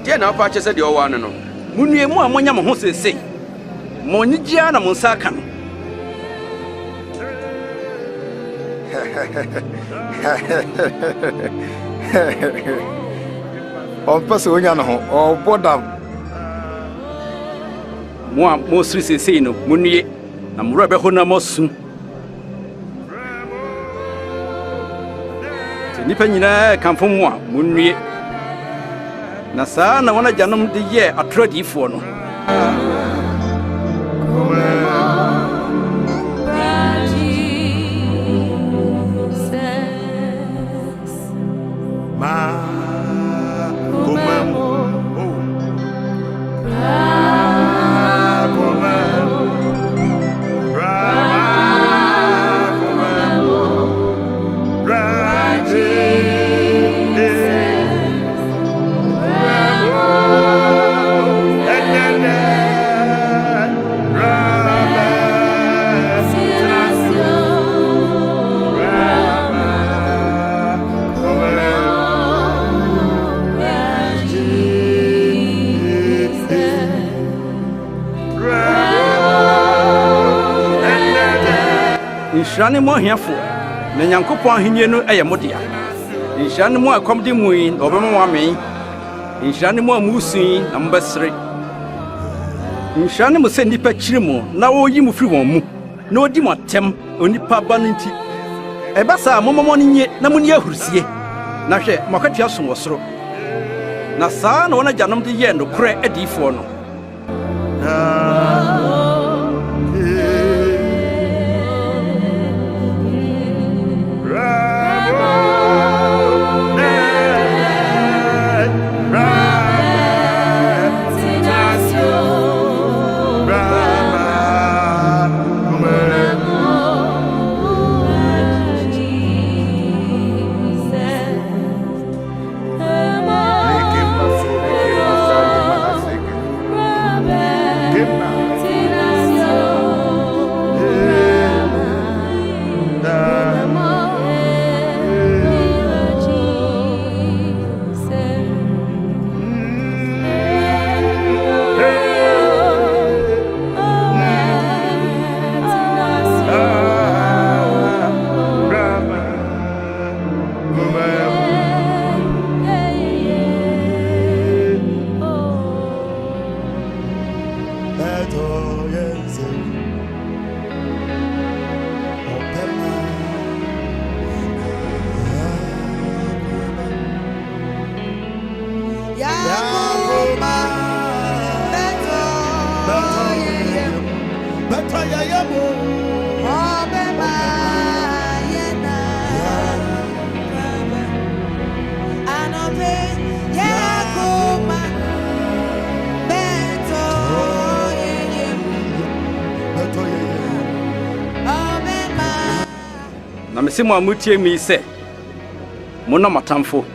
Dear now, patches at your one. Munye mo amonya mo ho sese. Mo nyigia na mo nsaka no. On pass onya no ho, o bodam. Mo siri sese no, munye na mo rebe ho na mo su. Nipa nyina kamfo mo a munye. Na saa na wana janom de ye atradifo no. Nshane mo hiafo na Nyankopon ahenye no eye modia. Nshane mo akomde muin obema mo amen. Nshane mo amusin na mbasre. Nshane mo se nipa kirimo na oyi mu firi won mu. Na odi mo atem onipa ba no nti. Ebasa momomo nye na muni ahurusie. Na hwe mokatua so wosoro. Na saa na wona janom de ye no kore adifo no. Na mesemo amutie mi se mona matamfo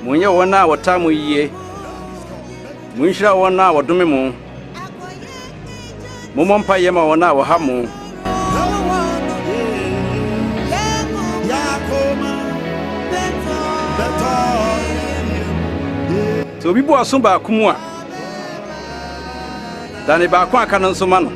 munye wona wotamu yie munhira wona wodome mu momompa yema wona wo hamu so bibo asomba akumu a dane ba kwa aka no nsoma no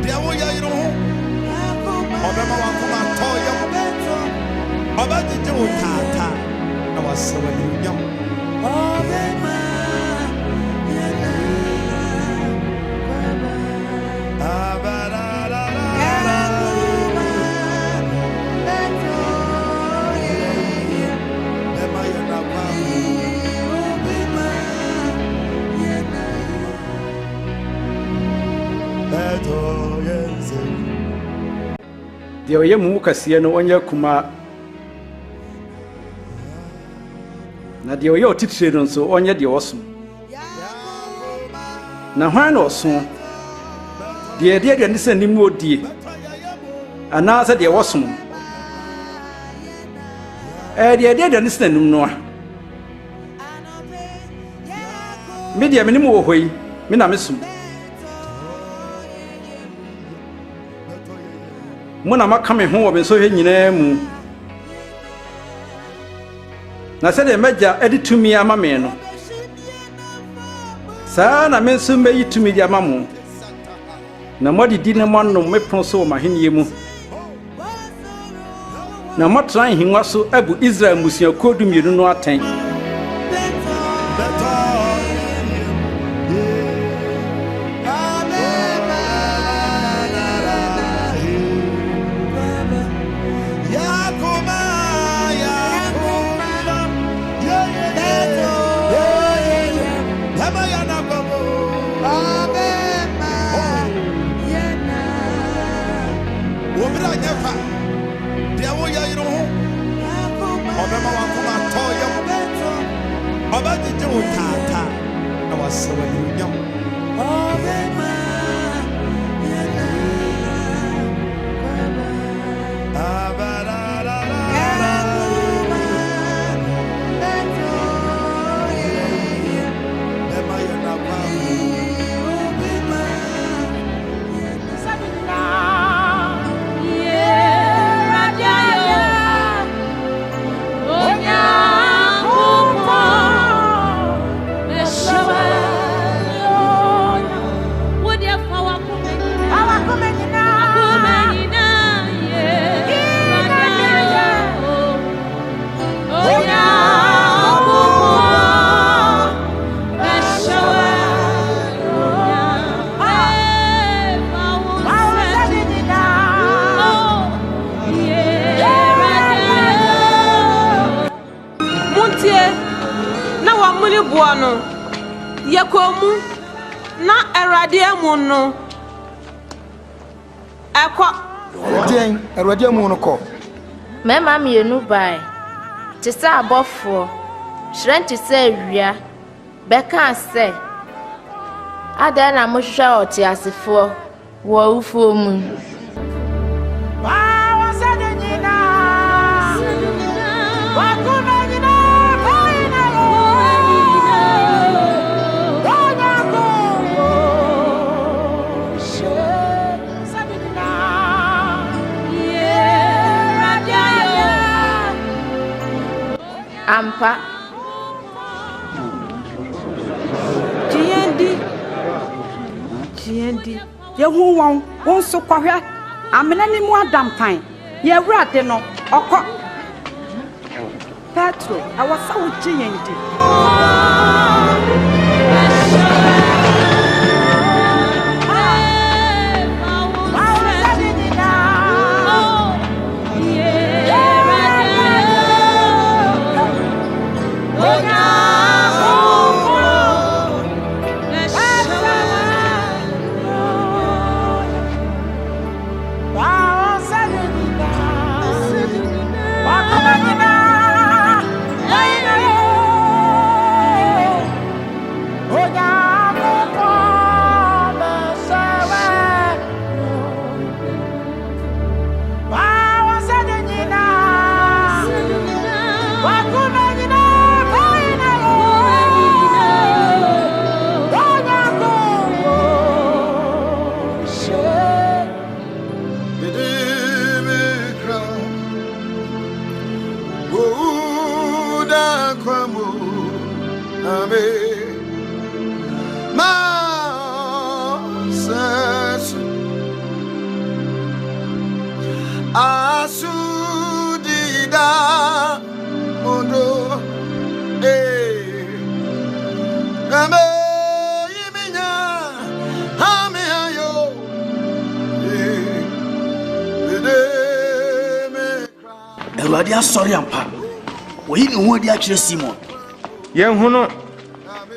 Dia wo ya yiro ho obema wa kuma to deɛ ɔyɛ mu kɛseɛ no ɔnyɛ kuma na deɛ ɔyɛ ɔtitire no nso ɔnyɛ deɛ ɔso na hwan na ɔso deɛ deɛ deɛ ne sɛ nim odie anaasɛ deɛ wɔsom deɛ deɛ deɛ ne sɛ nim no a me deɛ menim wɔ hɔ yi me na mesom mo na maka me ho wɔ me nsɔhwɛ nyinaa mu na sɛdeɛ mɛgya ade tumi ama me no saa na me nso mɛyi tumi de ama mo na moadedi na moanom me pono so wɔ m'ahenniɛ mu na moatena ahengua so abu Israel mmusuakuo 12 no atɛn Buono Yakomu na Eradia Muno Aqua Eradia Muno. Mamma mienu by Tessa abofo Shrent to say ria Becca say Adana Musha or Tiasifo Wo Fumu. Ampa GND Yehu won so kwahwe amena ni mu adam pan ye wrade no okọ Petro awasa wo GND Asudida Awurade asɔre ampa. Oyi ne ho adi akyerɛ Simon. Yɛn ho no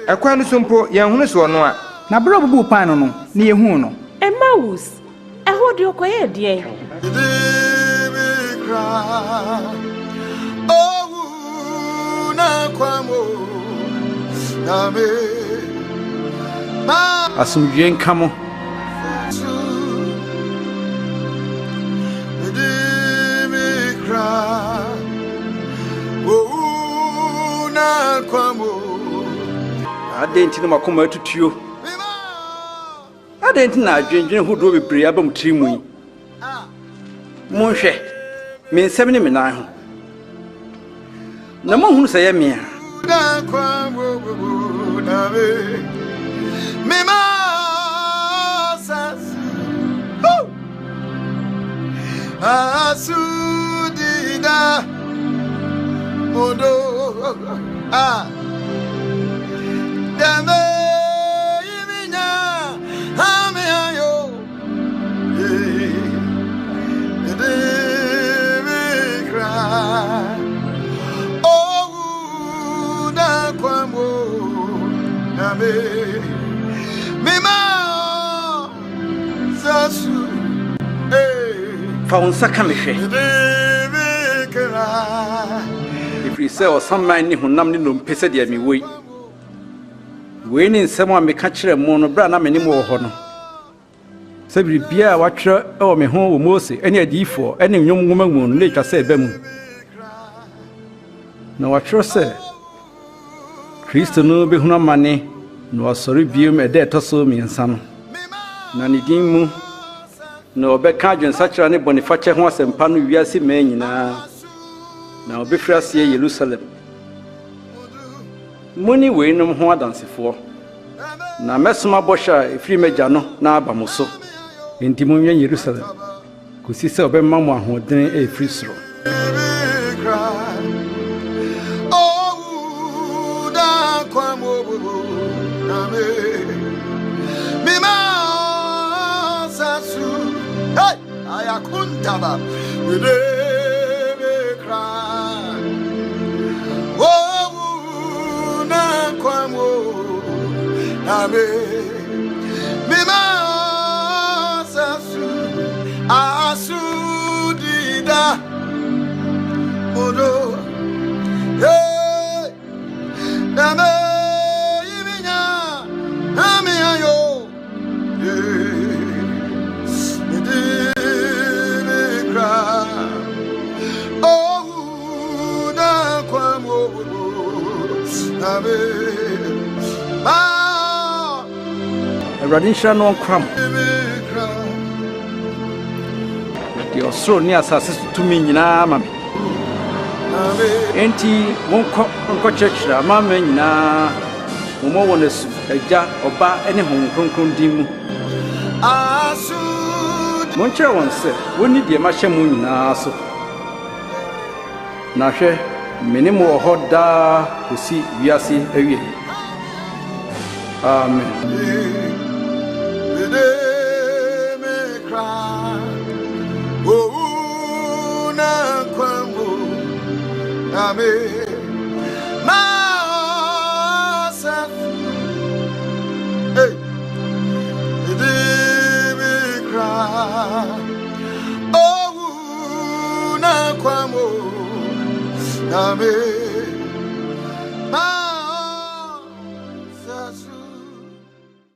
ɛkwan no so mpo yɛn ho no so no a na bro bubu pan no ne yehu no. Emmaus. Ɛhɔ de okoye deɛ. Oh na kwamo. Name. Asomdwe nka mo. Adenti na makoma atutuo. Adenti na adwendwen hodo bebree abam tirimu yi. Monhwɛ. Me nsɛm ne me nan ho. Na monhunu sɛ yɛ me a. Asudida modo dame iminya ame ayo de kra oh da kwamo dame mima sasu Fa wonsa ka mehwɛ. Ifiri sɛ ɔsamman ne honam ne nompe sɛ deɛ me woi. Wei ne nsɛm a meka kyerɛ mo no bra na me ne mo wɔ hɔ no. Sɛ biribiara a watwerɛ ɛwɔ me ho wɔ Mose ɛne adiyifoɔ ɛne nnwom nwoma mu no na etwa sɛ ɛba mu. Na watwerɛ sɛ Kristo no behunu amane na wasɔre biom ɛda ɛtɔ so mmiɛnsa no. Na ne din mu na obeka adwensakira ne bonifakyɛ ho asɛmpa no wiase ma nyinaa na obefiri ase Yerusalem muni weinom ho adansefoɔ na mesoma bɔhyɛ a efiri magya no na aba mo so enti monwɛ Yerusalem kosi sɛ obɛma mo ahoɔden efiri soro Ayakuntaba with a cry. Oh, na kwamo, name, mima sasu, asudida, modo, hey, name, iminya, name ayo, oh, na kwamo, name, ma. Awurade nhyira no nkram deɛ ɔsoro ne asase so tumi nyinaa ma me enti monkɔkyerɛkyerɛ amama nyinaa mommɔ wɔn asu Agya Ɔba ne Honhom Kronkron din mu monkyerɛ wɔn sɛ wɔnni deɛ mahyɛ mo nyinaa so na hwɛ me ne mo wɔ hɔ daa kosi wiase awie amen. Oh, na kwamo, name.